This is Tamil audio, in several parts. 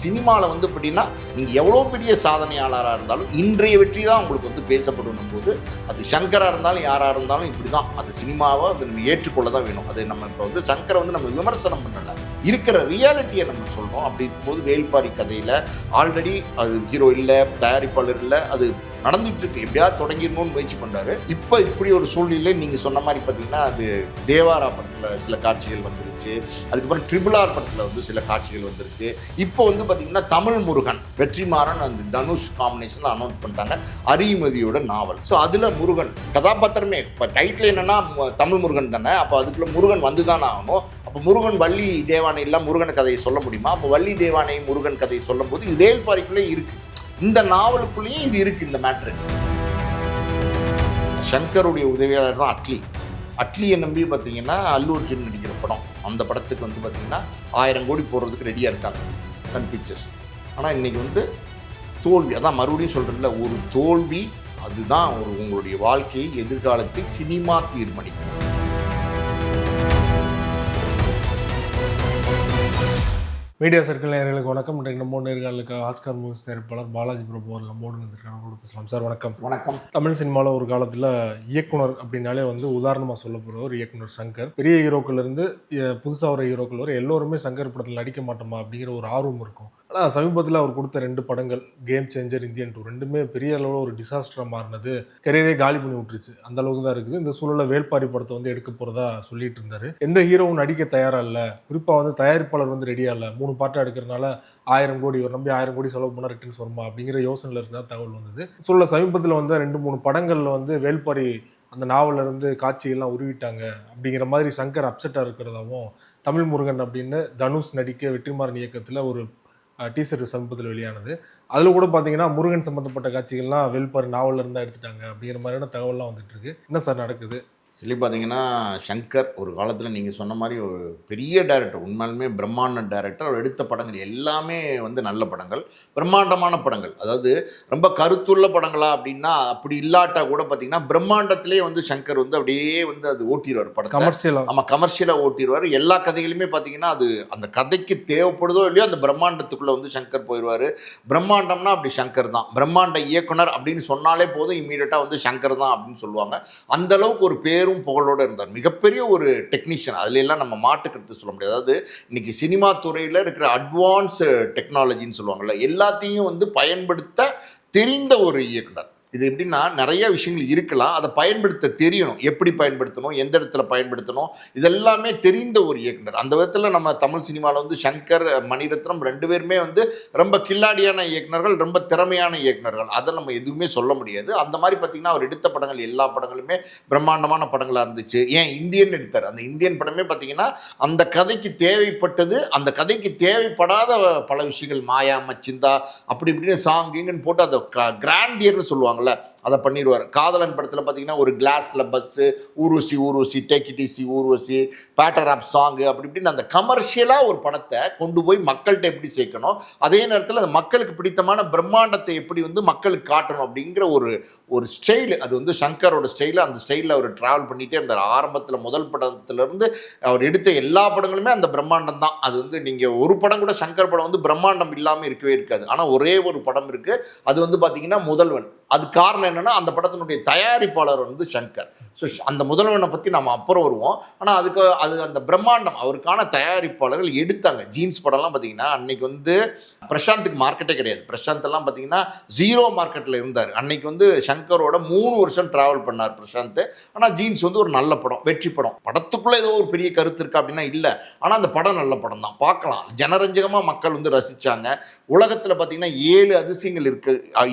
சினிமாவில் வந்து எப்படின்னா நீங்கள் எவ்வளோ பெரிய சாதனையாளராக இருந்தாலும் இன்றைய வெற்றி தான் உங்களுக்கு வந்து பேசப்படணும் போது அது சங்கராக இருந்தாலும் யாராக இருந்தாலும் இப்படி தான் அது சினிமாவை அது நம்ம ஏற்றுக்கொள்ள தான் வேணும். அது நம்ம இப்போ வந்து சங்கரை வந்து நம்ம விமர்சனம் பண்ணலை, இருக்கிற ரியாலிட்டியை நம்ம சொல்கிறோம். அப்படி இருக்கும்போது வேல்பாரி கதையில் ஆல்ரெடி அது ஹீரோ இல்லை, தயாரிப்பாளர் இல்லை, அது நடந்துட்டு இருக்கு. எப்படியாவது தொடங்கிடணும்னு முயற்சி பண்ணுறாரு. இப்போ இப்படி ஒரு சூழ்நிலை நீங்கள் சொன்ன மாதிரி பார்த்தீங்கன்னா அது தேவாரா படத்தில் சில காட்சிகள் வந்துருச்சு, அதுக்கப்புறம் RRR படத்தில் வந்து சில காட்சிகள் வந்திருக்கு. இப்போ வந்து பார்த்தீங்கன்னா தமிழ் முருகன் வெற்றிமாறன் அந்த தனுஷ் காம்பினேஷனில் அனௌன்ஸ் பண்ணிட்டாங்க அறிமதியோட நாவல். ஸோ அதில் முருகன் கதாபாத்திரமே இப்போ டைட்டில் என்னன்னா தமிழ் முருகன் தானே, அப்போ அதுக்குள்ள முருகன் வந்து தானே ஆகணும். அப்போ முருகன் வள்ளி தேவானை எல்லாம் முருகன் கதையை சொல்ல முடியுமா? அப்போ வள்ளி தேவானை முருகன் கதையை சொல்லும் போது இது வேல்பாரிக்குள்ளே இருக்குது, இந்த நாவலுக்குள்ளேயும் இது இருக்குது. இந்த மேட்ரு சங்கருடைய உதவியாளர் தான் அட்லியை நம்பி பார்த்தீங்கன்னா அல்லு அர்ஜுன் நடிக்கிற படம், அந்த படத்துக்கு வந்து பார்த்தீங்கன்னா 1000 கோடி போடுறதுக்கு ரெடியாக இருக்காங்க சன் பிக்சர்ஸ். ஆனால் இன்றைக்கி வந்து தோல்வி, அதான் மறுபடியும் சொல்கிறேன்ல, ஒரு தோல்வி அதுதான் ஒரு உங்களுடைய வாழ்க்கையை எதிர்காலத்தை சினிமா தீர்மானிக்கும். மீடியா சர்க்கிள் நேயர்களுக்கு வணக்கம். இன்றைக்கு நம்ம நேர்களுக்கு ஆஸ்கார் மூவிஸ் தயாரிப்பாளர் பாலாஜி பிரபு அவர் நம்மோடு இருந்திருக்காங்க. பேசலாம் சார். வணக்கம். வணக்கம். தமிழ் சினிமாவில் ஒரு காலத்தில் இயக்குனர் அப்படின்னாலே வந்து உதாரணமாக சொல்ல போகிற ஒரு இயக்குனர் சங்கர். பெரிய ஹீரோக்கள் இருந்து புதுசாக ஒரு ஹீரோக்கள் வரை எல்லோருமே சங்கர் படத்தில் நடிக்க மாட்டோமா அப்படிங்கிற ஒரு ஆர்வம் இருக்கும். ஆனால் சமீபத்தில் அவர் கொடுத்த 2 படங்கள் கேம் சேஞ்சர், இந்தியன் 2 ரெண்டுமே பெரிய அளவில் ஒரு டிசாஸ்டராக மாறினது, கரியரே காலி பண்ணி விட்டுருச்சு. அந்த அளவுக்கு தான் இருக்குது. இந்த சூழலில் வேல்பாரி படத்தை வந்து எடுக்க போகிறதா சொல்லிட்டு இருந்தார். எந்த ஹீரோவும் நடிக்க தயாராக இல்லை, குறிப்பாக வந்து தயாரிப்பாளர் வந்து ரெடியாக இல்லை. 3 பார்ட்டாக எடுக்கிறதுனால 1000 கோடி ஒரு நம்பி 1000 கோடி செலவு பண்ணால் ரிட்டர்ன்ஸ் வருமா அப்படிங்கிற யோசனையில் இருந்தால் தகவல் வந்தது. சூழலில் சமீபத்தில் வந்து 2-3 படங்களில் வந்து வேல்பாரி அந்த நாவலில் இருந்து காட்சிகள்லாம் உருவிட்டாங்க அப்படிங்கிற மாதிரி சங்கர் அப்செட்டாக இருக்கிறதாவும், தமிழ் முருகன் அப்படின்னு தனுஷ் நடிக்க வெற்றிமாறன் இயக்கத்தில் ஒரு டீசர் சமீபத்தில் வெளியானது. அதில் கூட பார்த்தீங்கன்னா முருகன் சம்மந்தப்பட்ட காட்சிகள்லாம் வேல்பாரி நாவலில் இருந்தால் எடுத்துட்டாங்க அப்படிங்கிற மாதிரியான தகவல்லாம் வந்துட்டு இருக்கு. என்ன சார் நடக்குது? சொல்லி பார்த்தீங்கன்னா சங்கர் ஒரு காலத்தில் நீங்கள் சொன்ன மாதிரி ஒரு பெரிய டைரக்டர், உண்மையிலுமே பிரம்மாண்ட டைரக்டர். அவர் எடுத்த படங்கள் எல்லாமே வந்து நல்ல படங்கள், பிரம்மாண்டமான படங்கள். அதாவது ரொம்ப கருத்துள்ள படங்களா அப்படின்னா அப்படி இல்லாட்டா கூட பார்த்தீங்கன்னா பிரம்மாண்டத்திலே வந்து சங்கர் வந்து அப்படியே வந்து அது ஓட்டிடுவார் படத்தை. கமர்ஷியலாக ஆமாம், கமர்ஷியலாக ஓட்டிடுவார். எல்லா கதைகளுமே பார்த்தீங்கன்னா அது அந்த கதைக்கு தேவைப்படுதோ இல்லையோ அந்த பிரம்மாண்டத்துக்குள்ளே வந்து சங்கர் போயிடுவார். பிரம்மாண்டம்னா அப்படி சங்கர் தான். பிரம்மாண்ட இயக்குனர் அப்படின்னு சொன்னாலே போதும் இம்மீடியட்டாக வந்து சங்கர் தான் அப்படின்னு சொல்லுவாங்க. அந்த அளவுக்கு ஒரு பேரும் புகழோடு இருந்தார். மிகப்பெரிய ஒரு டெக்னீஷியன், அதுல எல்லாம் நம்ம மாட்டுக்கிறது சொல்ல முடியாது. அதாவது இன்னைக்கு சினிமா துறையில் இருக்கிற அட்வான்ஸ் டெக்னாலஜின்னு சொல்லுவாங்கள்ல, எல்லாத்தையும் வந்து பயன்படுத்த தெரிந்த ஒரு இயக்குனர். இது எப்படின்னா நிறைய விஷயங்கள் இருக்கலாம், அதை பயன்படுத்த தெரியணும், எப்படி பயன்படுத்தணும், எந்த இடத்துல பயன்படுத்தணும், இதெல்லாமே தெரிந்த ஒரு இயக்குனர். அந்த விதத்தில் நம்ம தமிழ் சினிமாவில் வந்து சங்கர், மணிரத்னம் 2 பேருமே வந்து ரொம்ப கில்லாடியான இயக்குனர்கள், ரொம்ப திறமையான இயக்குனர்கள். அதை நம்ம எதுவுமே சொல்ல முடியாது. அந்த மாதிரி பார்த்திங்கன்னா அவர் எடுத்த படங்கள் எல்லா படங்களுமே பிரம்மாண்டமான படங்களாக இருந்துச்சு. ஏன் இந்தியன் எடுத்தார், அந்த இந்தியன் படமே பார்த்திங்கன்னா அந்த கதைக்கு தேவைப்பட்டது, அந்த கதைக்கு தேவைப்படாத பல விஷயங்கள், மாயா மச்சிந்தா அப்படி இப்படின்னு சாங்கிங்கன்னு போட்டு அதை கிராண்டியர்னு சொல்லுவாங்க, அதை பண்ணிடுவார். காதலன் படத்தில் பார்த்தீங்கன்னா ஒரு கிளாஸில் bus, Urvasi take it easy Urvasi, Pettai rap song, அப்படி இப்படின்னு அந்த கமர்ஷியலாக ஒரு படத்தை கொண்டு போய் மக்கள்கிட்ட எப்படி சேர்க்கணும், அதே நேரத்தில் அந்த மக்களுக்கு பிடித்தமான பிரம்மாண்டத்தை எப்படி வந்து மக்களுக்கு காட்டணும் அப்படிங்கிற ஒரு ஸ்டைலு, அது வந்து சங்கரோட ஸ்டைலு. அந்த ஸ்டைலில் அவர் ட்ராவல் பண்ணிகிட்டே இருந்தார். ஆரம்பத்தில் முதல் படத்துலேருந்து அவர் எடுத்த எல்லா படங்களுமே அந்த பிரம்மாண்டம் தான். அது வந்து நீங்கள் ஒரு படம் கூட சங்கர் படம் வந்து பிரம்மாண்டம் இல்லாமல் இருக்கவே இருக்காது. ஆனால் ஒரே ஒரு படம் இருக்குது, அது வந்து பார்த்திங்கன்னா முதல்வன். அது காரணம் என்னென்னா அந்த படத்தினுடைய தயாரிப்பாளர் வந்து சங்கர். ஸோ அந்த முதல்வனை பற்றி நம்ம அப்புறம் வருவோம். ஆனால் அது அந்த பிரம்மாண்டம் அவருக்கான தயாரிப்பாளர்கள் எடுத்தாங்க. ஜீன்ஸ் படம்லாம் பார்த்தீங்கன்னா அன்னைக்கு வந்து பிரசாந்துக்கு மார்க்கெட்டே கிடையாது. பிரசாந்த் எல்லாம் பார்த்தீங்கன்னா 0 மார்க்கெட்டில் இருந்தார். அன்னைக்கு வந்து சங்கரோட 3 வருஷம் ட்ராவல் பண்ணார் பிரசாந்த். ஆனால் ஜீன்ஸ் வந்து ஒரு நல்ல படம், வெற்றி படம். படத்துக்குள்ளே ஏதோ ஒரு பெரிய கருத்து இருக்கா அப்படின்னா இல்லை, ஆனால் அந்த படம் நல்ல படம் தான், பார்க்கலாம். ஜனரஞ்சகமாக மக்கள் வந்து ரசித்தாங்க. உலகத்தில் பார்த்தீங்கன்னா 7 அதிசயங்கள்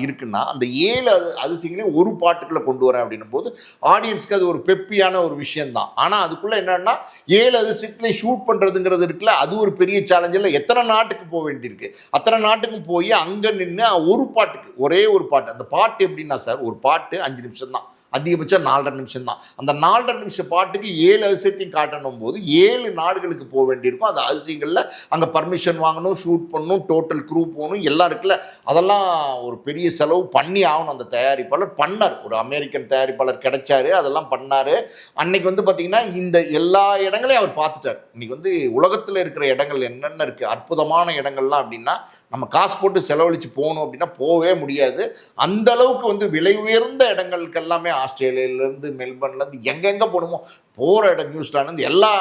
இருக்குன்னா அந்த 7 அதிசயங்களையும் ஒரு பாட்டுக்குள்ளே கொண்டு வரேன் அப்படின்னும் போது ஆடியன்ஸ்க்கு அது ஒரு பெப்பியான ஒரு விஷயம்தான். ஆனால் அதுக்குள்ளே என்னன்னா 7 அதிசயத்துலேயும் ஷூட் பண்ணுறதுங்கிறது இருக்குல்ல, அது ஒரு பெரிய சேலஞ்சில் எத்தனை நாட்டுக்கு போக வேண்டியிருக்கு. அத்தனை நாட்டுக்கும் போய் அங்கே நின்று ஒரு பாட்டுக்கு ஒரே ஒரு பாட்டு. அந்த பாட்டு எப்படின்னா சார், ஒரு பாட்டு 5 நிமிஷம் தான், அதிகபட்சம் 4.5 நிமிஷம் தான். அந்த 4.5 நிமிஷம் பாட்டுக்கு 7 அதிசயத்தையும் காட்டணும் போது 7 நாடுகளுக்கு போக வேண்டியிருக்கும். அந்த அதிசயங்களில் அங்கே பர்மிஷன் வாங்கணும், ஷூட் பண்ணணும், டோட்டல் க்ரூ போகணும், எல்லாம் இருக்குல்ல. அதெல்லாம் ஒரு பெரிய செலவு பண்ணி ஆகணும். அந்த தயாரிப்பாளர் பண்ணார், ஒரு அமெரிக்கன் தயாரிப்பாளர் கிடைச்சாரு, அதெல்லாம் பண்ணார். அன்னைக்கு வந்து பார்த்திங்கன்னா இந்த எல்லா இடங்களையும் அவர் பார்த்துட்டார். இன்றைக்கி வந்து உலகத்தில் இருக்கிற இடங்கள் என்னென்ன இருக்குது, அற்புதமான இடங்கள்லாம் அப்படின்னா நம்ம காசு போட்டு செலவழித்து போகணும் அப்படின்னா போகவே முடியாது. அந்த அளவுக்கு வந்து விலை உயர்ந்த இடங்களுக்கு எல்லாமே ஆஸ்திரேலியாவிலேருந்து மெல்பர்ன்லேருந்து எங்கெங்கே போகணுமோ போகிற இடம் நியூசிலாந்து எல்லா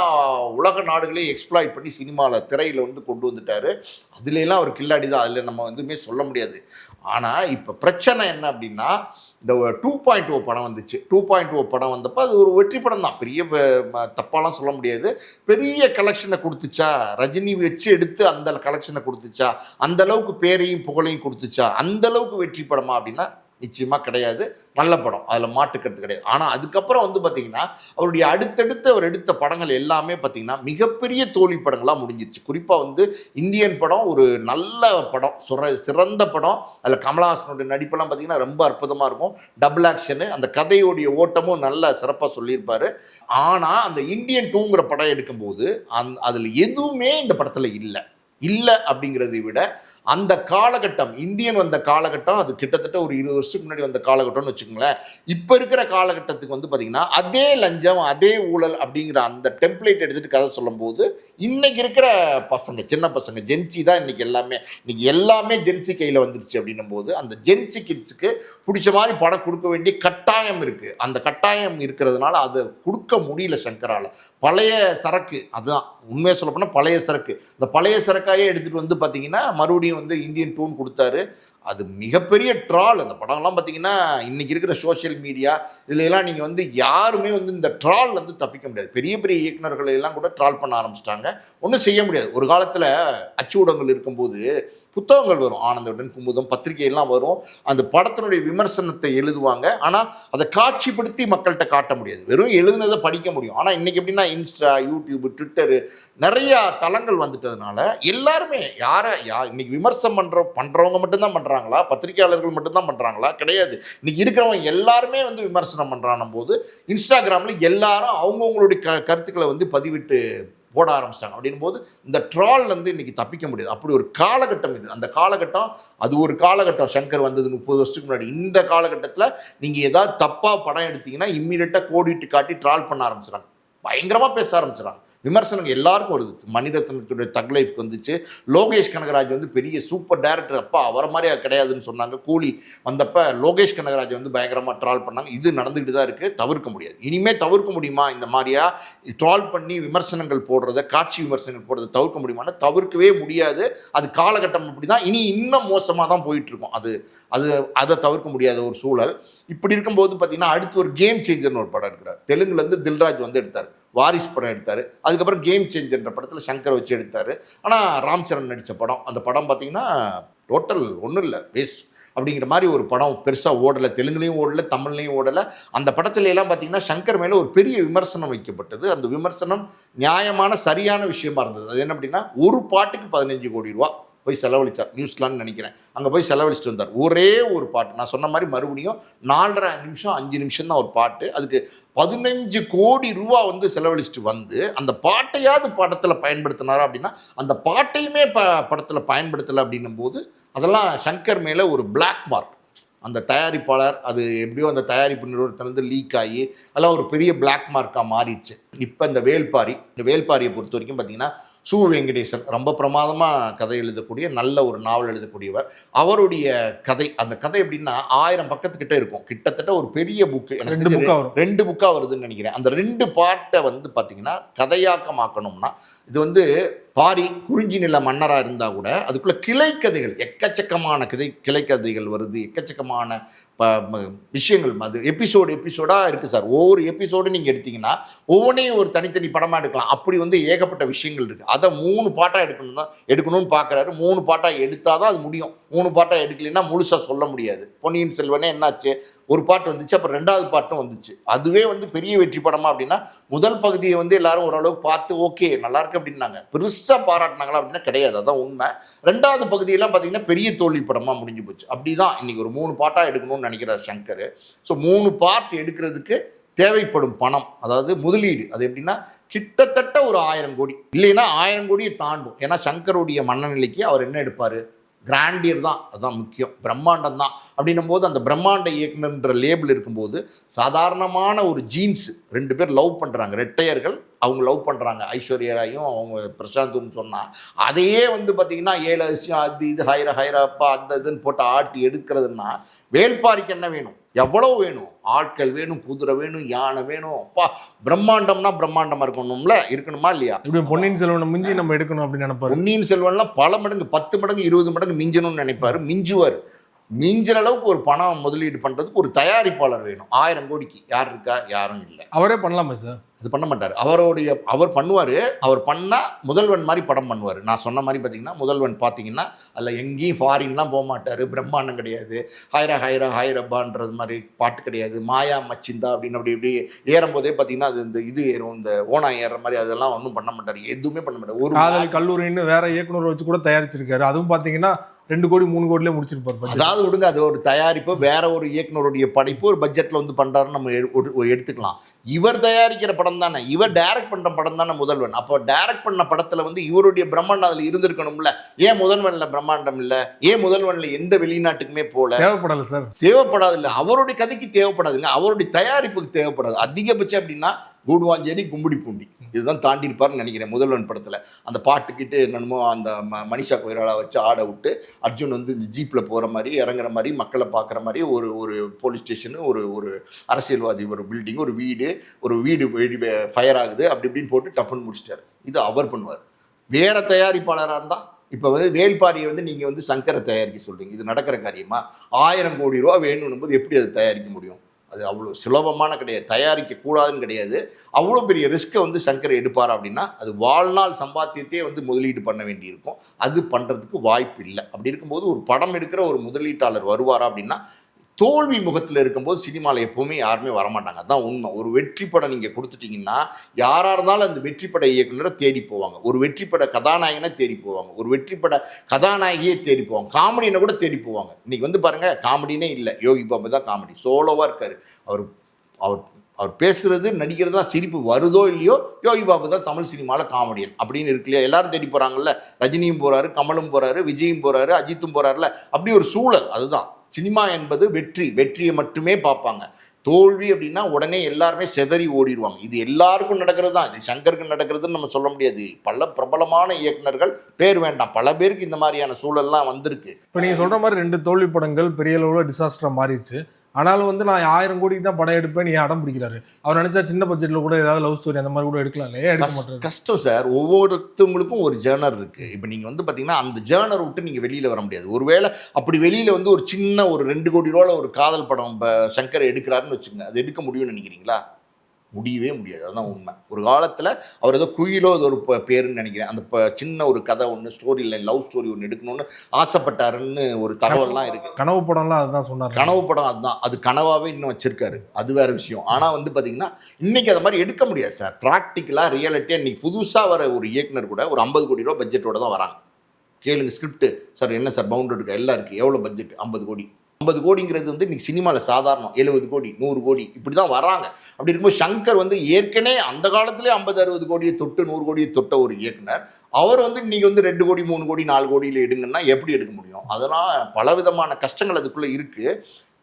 உலக நாடுகளையும் எக்ஸ்ப்ளாய்ட் பண்ணி சினிமாவில் திரையில் வந்து கொண்டு வந்துட்டார். அதுலலாம் அவர் கில்லாடி தான், அதில் நம்ம எதுவுமே சொல்ல முடியாது. ஆனால் இப்போ பிரச்சனை என்ன அப்படின்னா, இந்த 2.0 படம் வந்துச்சு. 2.0 படம் வந்தப்போ அது ஒரு வெற்றி படம் தான், பெரிய தப்பாலாம் சொல்ல முடியாது. பெரிய கலெக்ஷனை கொடுத்துச்சா, ரஜினி வச்சு எடுத்து அந்த கலெக்ஷனை கொடுத்துச்சா, அந்த அளவுக்கு பேரையும் புகழையும் கொடுத்துச்சா, அந்த அளவுக்கு வெற்றி படமா அப்படின்னா நிச்சயமாக கிடையாது. நல்ல படம், அதில் மாட்டுக்கிறது கிடையாது. ஆனால் அதுக்கப்புறம் வந்து பார்த்திங்கன்னா அவருடைய அடுத்தடுத்து அவர் எடுத்த படங்கள் எல்லாமே பார்த்திங்கன்னா மிகப்பெரிய தோல்வி படங்களாக முடிஞ்சிருச்சு. குறிப்பாக வந்து இந்தியன் படம் ஒரு நல்ல படம், சிறந்த படம். அதில் கமலஹாசனுடைய நடிப்பெல்லாம் பார்த்திங்கன்னா ரொம்ப அற்புதமாக இருக்கும். டபுள் ஆக்ஷனு, அந்த கதையோடைய ஓட்டமும் நல்ல சிறப்பாக சொல்லியிருப்பார். ஆனால் அந்த இந்தியன் 2ங்கிற படம் எடுக்கும்போது அதில் எதுவுமே இந்த படத்தில் இல்லை அப்படிங்கிறதை விட அந்த காலகட்டம், இந்தியன் வந்த காலகட்டம், அது கிட்டத்தட்ட ஒரு 20 வருஷத்துக்கு முன்னாடி வந்த காலகட்டம்னு வச்சுக்கோங்களேன். இப்போ இருக்கிற காலகட்டத்துக்கு வந்து பார்த்திங்கன்னா அதே லஞ்சம், அதே ஊழல் அப்படிங்கிற அந்த டெம்ப்ளேட் எடுத்துகிட்டு கதை சொல்லும்போது இன்றைக்கி இருக்கிற பசங்க, சின்ன பசங்க, ஜென்சி தான் இன்றைக்கி எல்லாமே ஜென்சி கையில் வந்துருச்சு. அப்படின்னும் போது அந்த ஜென்சி கிட்ஸுக்கு பிடிச்ச மாதிரி படம் கொடுக்க வேண்டிய கட்டாயம் இருக்குது. அந்த கட்டாயம் இருக்கிறதுனால அதை கொடுக்க முடியல சங்கரால். பழைய சரக்கு, அதுதான் உண்மையாக சொல்ல போனால் பழைய சரக்கு. அந்த பழைய சரக்காயே எடுத்துகிட்டு வந்து பார்த்திங்கன்னா மறுபடியும் வந்து இந்தியன் 2 கொடுத்தாரு. அது மிகப்பெரிய ட்ரால். அந்த படம்லாம் பார்த்தீங்கன்னா இன்றைக்கி இருக்கிற சோஷியல் மீடியா இதுலலாம் நீங்கள் வந்து யாருமே வந்து இந்த ட்ரால் வந்து தப்பிக்க முடியாது. பெரிய பெரிய இயக்குநர்களை எல்லாம் கூட ட்ரால் பண்ண ஆரம்பிச்சிட்டாங்க. ஒன்றும் செய்ய முடியாது. ஒரு காலத்தில் அச்சு ஊடகங்கள் இருக்கும்போது புத்தகங்கள் வரும், ஆனந்தவுடன், குமுதம், பத்திரிகையெல்லாம் வரும். அந்த படத்தினுடைய விமர்சனத்தை எழுதுவாங்க. ஆனால் அதை காட்சிப்படுத்தி மக்கள்கிட்ட காட்ட முடியாது, வெறும் எழுதுனதை படிக்க முடியும். ஆனால் இன்றைக்கி எப்படின்னா இன்ஸ்டா, யூடியூப், ட்விட்டரு நிறையா தளங்கள் வந்துட்டதுனால எல்லாருமே இன்றைக்கி விமர்சனம் பண்ணுறவங்க மட்டும்தான் பண்ணுறாங்களா, பத்திரிகையாளர்கள் மட்டும்தான் பண்ணுறாங்களா? கிடையாது. இன்றைக்கி இருக்கிறவங்க எல்லாருமே வந்து விமர்சனம் பண்ணுறான போது இன்ஸ்டாகிராமில் எல்லாரும் அவங்கவுங்களுடைய கருத்துக்களை வந்து பதிவிட்டு போட ஆரம்பிச்சிட்டாங்க. அப்படின் போது இந்த ட்ரால்லேருந்து இன்றைக்கி தப்பிக்க முடியாது. அப்படி ஒரு காலகட்டம் இது. அந்த காலகட்டம், அது ஒரு காலகட்டம். சங்கர் வந்தது 30 வருஷத்துக்கு முன்னாடி. இந்த காலகட்டத்தில் நீங்கள் ஏதாவது தப்பாக படம் எடுத்தீங்கன்னா இம்மீடியட்டாக கோடிட்டு காட்டி ட்ரால் பண்ண ஆரம்பிச்சிடாங்க, பயங்கரமாக பேச ஆரம்பிச்சிடறாங்க. விமர்சனங்கள் எல்லாருக்கும் வருது. மணிரத்னத்துடைய தக் லைஃப்க்கு வந்துச்சு. லோகேஷ் கனகராஜ் வந்து பெரிய சூப்பர் டைரக்டர், அப்பா அவரை மாதிரி கிடையாதுன்னு சொன்னாங்க. கூலி வந்தப்போ லோகேஷ் கனகராஜ் வந்து பயங்கரமாக ட்ரால் பண்ணாங்க. இது நடந்துக்கிட்டு தான் இருக்குது, தவிர்க்க முடியாது. இனிமேல் தவிர்க்க முடியுமா? இந்த மாதிரியா ட்ரால் பண்ணி விமர்சனங்கள் போடுறத, காட்சி விமர்சனங்கள் போடுறதை தவிர்க்க முடியுமான்னா தவிர்க்கவே முடியாது. அது காலகட்டம் அப்படி தான். இனி இன்னும் மோசமாக தான் போயிட்டுருக்கும். அதை தவிர்க்க முடியாத ஒரு சூழல். இப்படி இருக்கும்போது பார்த்தீங்கன்னா அடுத்து ஒரு கேம் சேஞ்சர்னு ஒரு படம் இருக்கிறார். தெலுங்குலேருந்து தில்ராஜ் வந்து எடுத்தார். வாரிஸ் படம் எடுத்தார். அதுக்கப்புறம் கேம் சேஞ்சர்ன்ற படத்தில் சங்கரை வச்சு எடுத்தார். ஆனால் ராம் சரண் நடித்த படம், அந்த படம் பார்த்திங்கன்னா டோட்டல் ஒன்றும் இல்லை, வேஸ்ட் அப்படிங்கிற மாதிரி ஒரு படம். பெருசாக ஓடலை, தெலுங்குலேயும் ஓடலை, தமிழ்லையும் ஓடலை. அந்த படத்துல எல்லாம் பார்த்திங்கன்னா சங்கர் மேலே ஒரு பெரிய விமர்சனம் வைக்கப்பட்டது. அந்த விமர்சனம் நியாயமான சரியான விஷயமா இருந்தது. அது என்ன அப்படின்னா, ஒரு பாட்டுக்கு 15 கோடி ரூபா போய் செலவழித்தார். நியூசிலாந்து நினைக்கிறேன், அங்கே போய் செலவழிச்சிட்டு வந்தார். ஒரே ஒரு பாட்டு, நான் சொன்ன மாதிரி மறுபடியும் 4.5 நிமிஷம் 5 நிமிஷம் தான் ஒரு பாட்டு. அதுக்கு 15 கோடி ரூபா வந்து செலவழிச்சிட்டு வந்து அந்த பாட்டையாவது படத்தில் பயன்படுத்தினாரா அப்படின்னா அந்த பாட்டையுமே படத்தில் பயன்படுத்தலை. அப்படின்னும் போது அதெல்லாம் சங்கர் மேலே ஒரு பிளாக் மார்க். அந்த தயாரிப்பாளர், அது எப்படியோ அந்த தயாரிப்பு நிறுவனத்திலேருந்து லீக் ஆகி அதெல்லாம் ஒரு பெரிய பிளாக் மார்க்காக மாறிடுச்சு. இப்போ இந்த வேல்பாரியை பொறுத்த வரைக்கும் பார்த்திங்கன்னா சு வெங்கடேசன் ரொம்ப பிரமாதமாக கதை எழுதக்கூடிய, நல்ல ஒரு நாவல் எழுதக்கூடியவர். அவருடைய கதை, அந்த கதை எப்படின்னா 1000 பக்கத்துக்கிட்ட இருக்கும். கிட்டத்தட்ட ஒரு பெரிய புக்கு, எனக்கு 2 புக்காக வருதுன்னு நினைக்கிறேன். அந்த 2 பாட்டை வந்து பார்த்திங்கன்னா கதையாக்கமாக்கணும்னா, இது வந்து பாரி குறிஞ்சி நில மன்னராக இருந்தால் கூட அதுக்குள்ளே கிளைக்கதைகள், எக்கச்சக்கமான கிளைக்கதைகள் வருது, எக்கச்சக்கமான விஷயங்கள் மாதிரி எபிசோடாக இருக்குது சார். ஒவ்வொரு எபிசோடு நீங்கள் எடுத்திங்கன்னா ஒவ்வொன்றையும் ஒரு தனித்தனி படமாக எடுக்கலாம். அப்படி வந்து ஏகப்பட்ட விஷயங்கள் இருக்குது. அதை 3 பாட்டாக எடுக்கணும்னு பார்க்குறாரு. 3 பாட்டாக எடுத்தால் தான் அது முடியும். 3 பாட்டாக எடுக்கலைன்னா முழுசாக சொல்ல முடியாது. பொன்னியின் செல்வனே என்னாச்சு, ஒரு பாட்டு வந்துச்சு, அப்புறம் 2வது பாட்டும் வந்துச்சு. அதுவே வந்து பெரிய வெற்றி படமா அப்படின்னா முதல் பகுதியை வந்து எல்லாரும் ஓரளவுக்கு பார்த்து ஓகே நல்லாயிருக்கு அப்படின்னாங்க, பெருசாக பாராட்டினாங்களா அப்படின்னா கிடையாது. அதான் உண்மை. 2வது பகுதியெல்லாம் பார்த்தீங்கன்னா பெரிய தோல்வி படமாக முடிஞ்சு போச்சு. அப்படி தான் இன்றைக்கி ஒரு 3 பாட்டாக எடுக்கணும்னு நினைக்கிறார் சங்கர். ஸோ 3 பார்ட் எடுக்கிறதுக்கு தேவைப்படும் பணம், அதாவது முதலீடு, அது எப்படின்னா கிட்டத்தட்ட ஒரு 1000 கோடி, இல்லைன்னா 1000 கோடியை தாண்டும். ஏன்னா சங்கருடைய மனநிலைக்கு அவர் என்ன எடுப்பார், கிராண்டியர் தான், அதுதான் முக்கியம், பிரம்மாண்டம் தான். அப்படின்னும் போது அந்த பிரம்மாண்ட இயக்குனர்ன்ற லேபிள் இருக்கும்போது சாதாரணமான ஒரு ஜீன்ஸ் 2 பேர் லவ் பண்ணுறாங்க, ரெட்டையர்கள் அவங்க லவ் பண்ணுறாங்க ஐஸ்வர்யா ராயும் அவங்க பிரசாந்தும் சொன்னால் அதையே வந்து பார்த்திங்கன்னா 7 அதிசயம் அது இது ஹைரப்பா அந்த இதுன்னு போட்டு ஆட்டி எடுக்கிறதுனா வேள்பாரிக்கு என்ன வேணும், எவ்வளோ வேணும், ஆட்கள் வேணும், குதிரை வேணும், யானை வேணும், அப்பா பிரம்மாண்டம்னா பிரம்மாண்டமாக இருக்கணுமா இல்லையா? இப்படி பொன்னியின் செல்வனை மிஞ்சி நம்ம எடுக்கணும் அப்படின்னு நினைப்பாரு. பொன்னியின் செல்வன்லாம் பல மடங்கு 10 மடங்கு 20 மடங்கு மிஞ்சணும்னு நினைப்பாரு, மிஞ்சுவார். மிஞ்சிற அளவுக்கு ஒரு பணம் முதலீடு பண்ணுறதுக்கு ஒரு தயாரிப்பாளர் வேணும். 1000 கோடிக்கு யார் இருக்கா? யாரும் இல்லை. அவரே பண்ணலாமா சார்? அது பண்ண மாட்டார். அவர் பண்ணுவார். அவர் பண்ணால் முதல்வன் மாதிரி படம் பண்ணுவார். நான் சொன்ன மாதிரி பார்த்தீங்கன்னா முதல்வன் பார்த்தீங்கன்னா அதில் எங்கேயும் ஃபாரின்லாம் போக மாட்டார், பிரம்மாண்டம் கிடையாது, ஹைரப்பான்றது மாதிரி பாட்டு கிடையாது, மாயா மச்சிந்தா அப்படின்னு அப்படி இப்படி ஏறும்போதே பார்த்தீங்கன்னா அது இந்த இது ஏறும், இந்த ஓனா ஏறுற மாதிரி அதெல்லாம் ஒன்றும் பண்ண மாட்டார், எதுவுமே பண்ண மாட்டார். ஒரு காதல் கல்லூரின்னு வேற இயக்குனர் வச்சு கூட தயாரிச்சிருக்காரு, அதுவும் பார்த்தீங்கன்னா 2 கோடி 3 கோடியிலே முடிச்சிருப்பார். அதாவது விடுங்க, அது ஒரு தயாரிப்பு, வேற ஒரு இயக்குனருடைய படைப்பு ஒரு பட்ஜெட்டில் வந்து பண்ணுறாருன்னு நம்ம எடுத்துக்கலாம். இவர் தயாரிக்கிற படம் தானே, இவர் டைரக்ட் பண்ணுற படம் தானே முதல்வன். அப்போ டைரக்ட் பண்ண படத்தில் வந்து இவருடைய பிரம்மாண்டம் அதில் இருந்திருக்கணும்ல. ஏன் முதல்வனில் பிரம்மாண்டம் இல்லை? ஏன் முதல்வனில் எந்த வெளிநாட்டுக்குமே போல? தேவைப்படலை சார். தேவைப்படாது இல்லை, அவருடைய கதைக்கு தேவைப்படாதுங்க, அவருடைய தயாரிப்புக்கு தேவைப்படாது. அதிகபட்சம் அப்படின்னா கூடுவாஞ்சேரி கும்புடி பூண்டி இதுதான் தாண்டி இருப்பார்னு நினைக்கிறேன் முதல்வன் படத்தில். அந்த பாட்டுக்கிட்டு என்னமோ அந்த மனிஷா கொய்ராலா வச்சு ஆட விட்டு அர்ஜுன் வந்து இந்த ஜீப்பில் போகிற மாதிரி இறங்குற மாதிரி மக்களை பார்க்குற மாதிரி ஒரு போலீஸ் ஸ்டேஷனு, ஒரு அரசியல்வாதி, ஒரு பில்டிங், ஒரு வீடு ஃபயர் ஆகுது அப்படி இப்படின்னு போட்டு டப்புன்னு முடிச்சிட்டார். இது அவர் பண்ணுவார். வேறு தயாரிப்பாளராக இருந்தால் இப்போ வந்து வேள்பாரியை வந்து நீங்கள் வந்து சங்கரை தயாரிக்க சொல்கிறீங்க, இது நடக்கிற காரியமா? 1000 கோடி ரூபா வேணும்னும் போது எப்படி அதை தயாரிக்க முடியும்? அது அவ்வளோ சுலபமான கிடையாது, தயாரிக்கக்கூடாதுன்னு கிடையாது. அவ்வளோ பெரிய ரிஸ்க்கை வந்து சங்கர் எடுப்பார் அப்படின்னா அது வாழ்நாள் சம்பாத்தியத்தையே வந்து முதலீடு பண்ண வேண்டியிருக்கும். அது பண்ணுறதுக்கு வாய்ப்பு இல்லை. அப்படி இருக்கும்போது ஒரு படம் எடுக்கிற ஒரு முதலீட்டாளர் வருவாரா அப்படின்னா தோல்வி முகத்தில் இருக்கும்போது சினிமாவில் எப்போவுமே யாருமே வரமாட்டாங்க. அதுதான் உண்மை. ஒரு வெற்றி படம் நீங்கள் கொடுத்துட்டிங்கன்னா யாராக இருந்தாலும் அந்த வெற்றி பட இயக்குனரை தேடி போவாங்க, ஒரு வெற்றி பட கதாநாயகனை தேடி போவாங்க, ஒரு வெற்றி பட கதாநாயகியை தேடி போவாங்க, காமெடினை கூட தேடி போவாங்க. இன்றைக்கி வந்து பாருங்கள், காமெடினே இல்லை, யோகி பாபு தான் காமெடி, சோலோவாக இருக்கார். அவர் பேசுகிறது நடிக்கிறதுலாம் சிரிப்பு வருதோ இல்லையோ யோகி பாபு தான் தமிழ் சினிமாவில் காமெடியன் அப்படின்னு இருக்கு இல்லையா? எல்லாரும் தேடி போகிறாங்கல்ல, ரஜினியும் போகிறாரு, கமலும் போகிறாரு, விஜயும் போகிறாரு, அஜித்தும் போகிறாருல. அப்படி ஒரு சூழல். அதுதான் சினிமா என்பது. வெற்றியை மட்டுமே பார்ப்பாங்க. தோல்வி அப்படின்னா உடனே எல்லாருமே செதறி ஓடிடுவாங்க. இது எல்லாருக்கும் நடக்கிறது தான், இது சங்கருக்கு நடக்கிறதுன்னு நம்ம சொல்ல முடியாது. பல பிரபலமான இயக்குனர்கள், பேர் வேண்டாம், பல பேருக்கு இந்த மாதிரியான சூழல்லாம் வந்திருக்கு. இப்போ நீங்கள் சொல்கிற மாதிரி 2 தோல்வி படங்கள் பெரிய அளவில் டிசாஸ்டராக மாறிடுச்சு. ஆனாலும் வந்து நான் 1000 கோடிக்கு தான் படம் எடுப்பேன் ஏன் அடம் பிடிக்கிறாரு? அவர் நினைச்சா சின்ன பட்ஜெட்டில் கூட ஏதாவது லவ் ஸ்டோரி அந்த மாதிரி கூட எடுக்கலாம் இல்லையா? எடுக்க மாட்டாரு. கஷ்டம் சார். ஒவ்வொருத்தவங்களுக்கும் ஒரு ஜேர்னர் இருக்குது. இப்போ நீங்கள் வந்து பார்த்தீங்கன்னா அந்த ஜேர்னர் விட்டு நீங்கள் வெளியில் வர முடியாது. ஒருவேளை அப்படி வெளியில் வந்து ஒரு சின்ன ஒரு 2 கோடி ரூபாவில் ஒரு காதல் படம் இப்போ சங்கர் எடுக்கிறாருன்னு வச்சுக்கோங்க, அது எடுக்க முடியும்னு நினைக்கிறீங்களா? முடியவே முடியாது. அதுதான் உண்மை. ஒரு காலத்தில் அவர் ஏதோ குயிலோ அது ஒரு பேருன்னு நினைக்கிறேன், அந்த சின்ன ஒரு கதை ஒன்று, ஸ்டோரி லைன், லவ் ஸ்டோரி ஒன்று எடுக்கணும்னு ஆசைப்பட்டாருன்னு ஒரு தகவல்லாம் இருக்குது. கனவு படம்லாம் அதுதான் சொன்னார். கனவு படம் அதுதான், அது கனவாகவே இன்னும் வச்சிருக்காரு, அது வேறு விஷயம். ஆனால் வந்து பார்த்தீங்கன்னா இன்றைக்கி அதை மாதிரி எடுக்க முடியாது சார். ப்ராக்டிக்கலாக ரியாலிட்டியாக இன்றைக்கி புதுசாக வர ஒரு இயக்குனர் கூட ஒரு 50 கோடி ரூபா பட்ஜெட்டோடு தான் வராங்க. கேளுங்க ஸ்கிரிப்ட் சார், என்ன சார் பவுண்டர் இருக்கா, எல்லாம் இருக்குது, எவ்வளோ பட்ஜெட்? 50 கோடி. 50 கோடிங்கிறது வந்து இன்றைக்கி சினிமாவில் சாதாரணம். 70 கோடி 100 கோடி இப்படி தான் வராங்க. அப்படி இருக்கும்போது சங்கர் வந்து ஏற்கனவே அந்த காலத்திலே 50-60 கோடியை தொட்டு 100 கோடியை தொட்ட ஒரு இயக்குனர், அவர் வந்து இன்றைக்கி வந்து 2 கோடி 3 கோடி 4 கோடியில் எடுங்கன்னா எப்படி எடுக்க முடியும்? அதெல்லாம் பலவிதமான கஷ்டங்கள் அதுக்குள்ளே இருக்குது.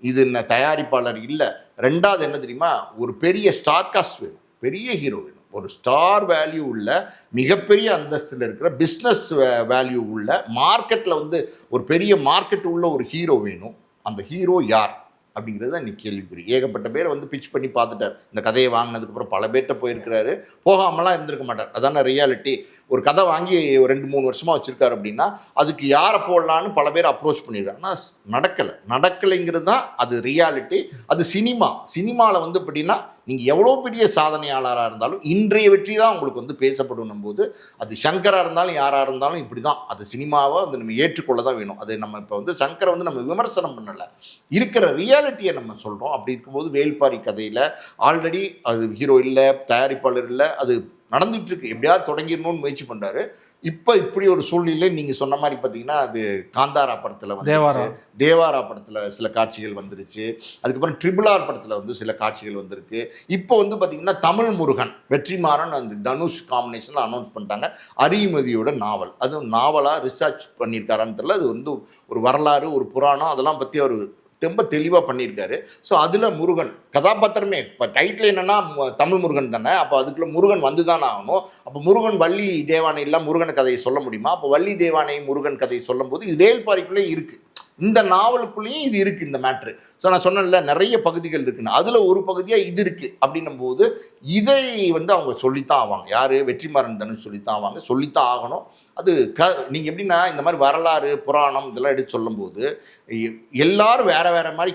இது என்ன தயாரிப்பாளர் இல்லை. ரெண்டாவது என்ன தெரியுமா, ஒரு பெரிய ஸ்டார் காஸ்ட் வேணும், பெரிய ஹீரோ வேணும், ஒரு ஸ்டார் வேல்யூ உள்ள மிகப்பெரிய அந்தஸ்தில் இருக்கிற பிஸ்னஸ் வேல்யூ உள்ள மார்க்கெட்டில் வந்து ஒரு பெரிய மார்க்கெட் உள்ள ஒரு ஹீரோ வேணும். அந்த ஹீரோ யார் அப்படிங்கிறது தான் இன்றைக்கி கேள்விக்குறி. ஏகப்பட்ட பேரை வந்து பிச் பண்ணி பார்த்துட்டார். இந்த கதையை வாங்கினதுக்கப்புறம் பல பேர்கிட்ட போயிருக்கிறாரு, போகாமலாம் இருந்திருக்க மாட்டார். அதான ரியாலிட்டி. ஒரு கதை வாங்கி 2-3 வருஷமாக வச்சுருக்காரு அப்படின்னா அதுக்கு யாரை போடலான்னு பல பேர் அப்ரோச் பண்ணியிருக்காரு. ஆனால் நடக்கலைங்கிறது தான் அது ரியாலிட்டி. அது சினிமாவில் வந்து அப்படின்னா நீங்கள் எவ்வளோ பெரிய சாதனையாளராக இருந்தாலும் இன்றைய வெற்றி தான் உங்களுக்கு வந்து பேசப்படும் போது, அது சங்கராக இருந்தாலும் யாராக இருந்தாலும் இப்படி தான். அது சினிமாவை வந்து நம்ம ஏற்றுக்கொள்ள தான் வேணும். அது நம்ம இப்போ வந்து சங்கரை வந்து நம்ம விமர்சனம் பண்ணலை, இருக்கிற ரியாலிட்டியை நம்ம சொல்கிறோம். அப்படி இருக்கும்போது வேள்பாரி கதையில் ஆல்ரெடி அது ஹீரோ இல்லை, தயாரிப்பாளர் இல்லை, அது நடந்துகிட்ருக்கு. எப்படியாவது தொடங்கிடணும்னு முயற்சி பண்ணுறாரு. இப்போ இப்படி ஒரு சூழ்நிலை நீங்கள் சொன்ன மாதிரி பார்த்தீங்கன்னா அது காந்தாரா படத்தில் வந்து தேவாரா படத்தில் சில காட்சிகள் வந்துருச்சு. அதுக்கப்புறம் RRR படத்தில் வந்து சில காட்சிகள் வந்திருக்கு. இப்போ வந்து பார்த்திங்கன்னா தமிழ் முருகன் வெற்றிமாறன் அந்த தனுஷ் காம்பினேஷனில் அனௌன்ஸ் பண்ணிட்டாங்க. அறிமதியோட நாவல், அதுவும் நாவலாக ரிசர்ச் பண்ணியிருக்காரான்னு தெரியல. அது வந்து ஒரு வரலாறு, ஒரு புராணம், அதெல்லாம் பற்றி அவர் ரொம்ப தெளிவாக பண்ணியிருக்காரு. ஸோ அதில் முருகன் கதாபாத்திரமே இப்போ டைட்டில் என்னென்னா தமிழ் முருகன் தானே, அப்போ அதுக்குள்ளே முருகன் வந்து தானே ஆகணும். அப்போ முருகன் வள்ளி தேவானை எல்லாம் முருகன் கதையை சொல்ல முடியுமா? அப்போ வள்ளி தேவானை முருகன் கதையை சொல்லும்போது இது வேள்பாரிக்குள்ளே இருக்குது, இந்த நாவலுக்குள்ளேயும் இது இருக்குது இந்த மேட்ரு. ஸோ நான் சொன்னேன்ல நிறைய பகுதிகள் இருக்குன்னு, அதில் ஒரு பகுதியாக இது இருக்குது அப்படின்னும் போது இதை வந்து அவங்க சொல்லித்தான் ஆவாங்க. யார்? வெற்றிமாறன் தனுஷ் சொல்லித்தான் ஆவாங்க, சொல்லித்தான் ஆகணும். அது நீங்கள் எப்படின்னா இந்த மாதிரி வரலாறு புராணம் இதெல்லாம் எடுத்து சொல்லும்போது எல்லாரும் வேறு வேறு மாதிரி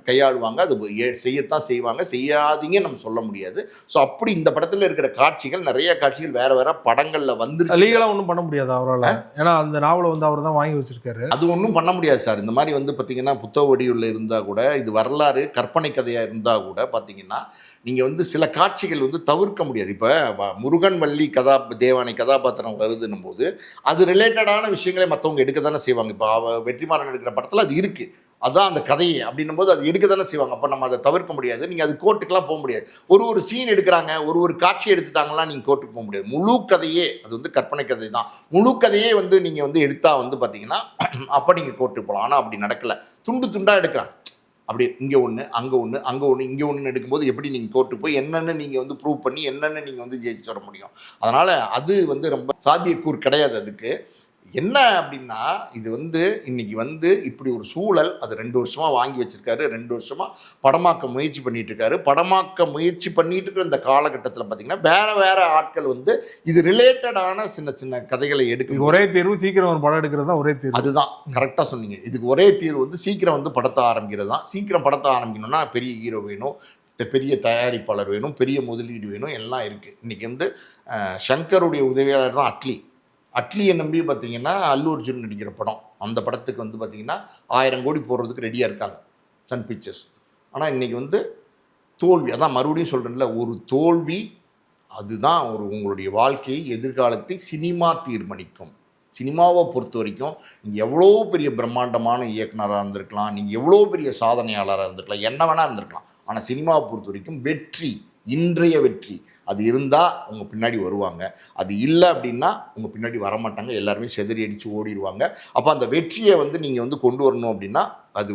கையாளுவாங்க, அது செய்யத்தான் செய்வாங்க, செய்யாதீங்கன்னு நம்ம சொல்ல முடியாது. ஸோ அப்படி இந்த படத்தில் இருக்கிற காட்சிகள் நிறைய காட்சிகள் வேறு வேறு படங்களில் வந்துருச்சு. லீகலாக ஒன்றும் பண்ண முடியாது அவரால், ஏன்னா அந்த நாவலை வந்து அவர் தான் வாங்கி வச்சிருக்காரு. அது ஒன்றும் பண்ண முடியாது சார். இந்த மாதிரி வந்து பார்த்தீங்கன்னா புத்தக வடிவில் இருந்தால் கூட, இது வரலாறு கற்பனை கதையாக இருந்தால் கூட பார்த்தீங்கன்னா நீங்கள் வந்து சில காட்சிகள் வந்து தவிர்க்க முடியாது. இப்போ முருகன் வள்ளி தேவானை கதாபாத்திரம் வருதுன்னும் போது அது ரிலேட்டடான விஷயங்களை மற்றவங்க எடுக்க தானே செய்வாங்க. இப்போ வெற்றிமாறன் எடுக்கிற படத்தில் அது இருக்குது, அதுதான் அந்த கதையை அப்படின்னும் போது அது எடுக்க தானே செய்வாங்க. அப்போ நம்ம அதை தவிர்க்க முடியாது. நீங்கள் அது கோர்ட்டுக்கெலாம் போக முடியாது. ஒரு சீன் எடுக்கிறாங்க, ஒரு காட்சி எடுத்துட்டாங்கலாம் நீங்கள் கோர்ட்டுக்கு போக முடியாது. முழு கதையே அது வந்து கற்பனை கதை தான். முழு கதையே வந்து நீங்கள் வந்து எடுத்தால் வந்து பார்த்தீங்கன்னா அப்போ நீங்கள் கோர்ட்டுக்கு போகலாம். ஆனால் அப்படி நடக்கலை, துண்டு துண்டாக எடுக்கிறாங்க. அப்படி இங்கே ஒன்று அங்கே ஒன்று அங்கே ஒன்று இங்கே ஒன்று எடுக்கும்போது எப்படி நீங்கள் கோர்ட்டுக்கு போய் என்னென்னு நீங்கள் வந்து ப்ரூவ் பண்ணி என்னென்னு நீங்கள் வந்து ஜெயிச்சு வர முடியும்? அதனால் அது வந்து ரொம்ப சாத்தியக்கூறு கிடையாது. அதுக்கு என்ன அப்படின்னா இது வந்து இன்னைக்கு வந்து இப்படி ஒரு சூழல், அது 2 வருஷமாக வாங்கி வச்சிருக்காரு, 2 வருஷமாக படமாக்க முயற்சி பண்ணிட்டு இருக்காரு. படமாக்க முயற்சி பண்ணிட்டு இருக்கிற இந்த காலகட்டத்தில் பார்த்தீங்கன்னா வேற ஆட்கள் வந்து இது ரிலேட்டடான சின்ன சின்ன கதைகளை எடுக்க ஒரே தீர்வு சீக்கிரம் ஒரு படம் எடுக்கிறது தான் ஒரே தீர்வு. அதுதான் கரெக்டாக சொன்னீங்க. இதுக்கு ஒரே தீர்வு வந்து சீக்கிரம் வந்து படத்தை ஆரம்பிக்கிறது தான். சீக்கிரம் படத்தை ஆரம்பிக்கணும்னா பெரிய ஹீரோ வேணும், பெரிய தயாரிப்பாளர் வேணும், பெரிய முதலீடு வேணும், எல்லாம் இருக்குது. இன்றைக்கி வந்து சங்கருடைய உதவியாளர் தான் அட்லியை நம்பி பார்த்தீங்கன்னா அல்லு அர்ஜுன் நடிக்கிற படம், அந்த படத்துக்கு வந்து பார்த்திங்கன்னா 1000 கோடி போடுறதுக்கு ரெடியாக இருக்காங்க சன் பிக்சர்ஸ். ஆனால் இன்றைக்கி வந்து தோல்வி, அதான் மறுபடியும் சொல்கிறேன்ல, ஒரு தோல்வி அதுதான் உங்களுடைய வாழ்க்கையை எதிர்காலத்தை சினிமா தீர்மானிக்கும். சினிமாவை பொறுத்த வரைக்கும் நீங்கள் எவ்வளோ பெரிய பிரம்மாண்டமான இயக்குனராக இருந்திருக்கலாம், நீங்கள் எவ்வளோ பெரிய சாதனையாளராக இருந்திருக்கலாம், என்ன வேணால் இருந்திருக்கலாம். ஆனால் சினிமாவை பொறுத்த வரைக்கும் வெற்றி, இன்றைய வெற்றி அது இருந்தால் உங்கள் பின்னாடி வருவாங்க, அது இல்லை அப்படின்னா உங்கள் பின்னாடி வரமாட்டாங்க, எல்லாருமே செதறி அடித்து ஓடிடுவாங்க. அப்போ அந்த வெற்றியை வந்து நீங்கள் வந்து கொண்டு வரணும் அப்படின்னா அது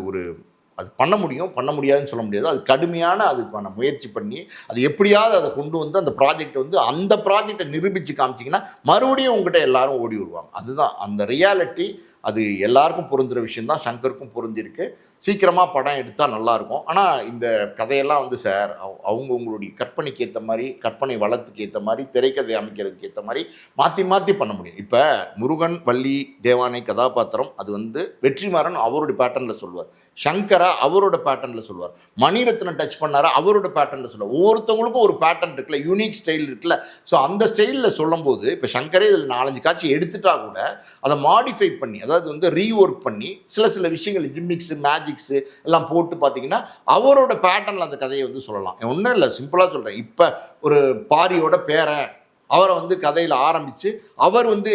பண்ண முடியும், பண்ண முடியாதுன்னு சொல்ல முடியாது. அது கடுமையான அதுக்கான முயற்சி பண்ணி அது எப்படியாவது அதை கொண்டு வந்து அந்த ப்ராஜெக்டை வந்து அந்த ப்ராஜெக்டை நிரூபித்து காமிச்சிங்கன்னா மறுபடியும் உங்கள்கிட்ட எல்லாரும் ஓடி வருவாங்க. அதுதான் அந்த ரியாலிட்டி. அது எல்லாருக்கும் பொருந்துகிற விஷயந்தான், சங்கருக்கும் பொருந்திருக்கு. சீக்கிரமாக படம் எடுத்தால் நல்லாயிருக்கும். ஆனால் இந்த கதையெல்லாம் வந்து சார் உங்களுடைய கற்பனைக்கு ஏற்ற மாதிரி, கற்பனை வளத்துக்கு ஏற்ற மாதிரி, திரைக்கதை அமைக்கிறதுக்கு ஏற்ற மாதிரி மாற்றி பண்ண முடியும். இப்போ முருகன் வள்ளி தேவானை கதாபாத்திரம் அது வந்து வெற்றிமாறன் அவரோட பேட்டர்னில் சொல்லுவார், சங்கரா அவரோட பேட்டர்னில் சொல்லுவார், மணிரத்னம் டச் பண்ணாரா அவரோட பேட்டர்னில் சொல்லுவார். ஒவ்வொருத்தவங்களுக்கும் ஒரு பேட்டர்ன் இருக்குல்ல, யூனிக் ஸ்டைல் இருக்குல்ல. ஸோ அந்த ஸ்டைலில் சொல்லும்போது இப்போ சங்கரே இதில் 4-5 காட்சி எடுத்துட்டா கூட அதை மாடிஃபை பண்ணி, அதாவது வந்து ரீஒர்க் பண்ணி சில விஷயங்கள் ஜிம்மிக்ஸு மேஜிக்ஸு எல்லாம் போட்டு பார்த்தீங்கன்னா அவரோட பேட்டர்னில் அந்த கதையை வந்து சொல்லலாம். ஒன்றும் இல்லை, சிம்பிளாக சொல்கிறேன். இப்போ ஒரு பாரியோட பேரன் அவரை வந்து கதையில் ஆரம்பித்து அவர் வந்து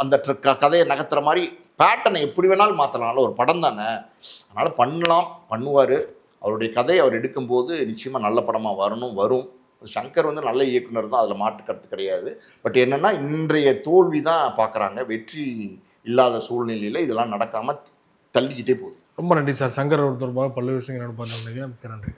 அந்த கதையை நகர்த்துற மாதிரி பேட்டர்னை எப்படி வேணாலும் மாற்றலாம்ல, ஒரு படம் தானே. அதனால் பண்ணுவார். அவருடைய கதையை அவர் எடுக்கும்போது நிச்சயமாக நல்ல படமாக வரும். சங்கர் வந்து நல்ல இயக்குனர் தான், அதில் மாற்று கருத்து கிடையாது. பட் என்னென்னா இன்றைய தோல்வி தான் பார்க்குறாங்க. வெற்றி இல்லாத சூழ்நிலையில் இதெல்லாம் நடக்காமல் தள்ளிக்கிட்டே போகுது. ரொம்ப நன்றி சார். சங்கர் தொடர்பாக பல்வேறு விஷயங்கள் நன்றி.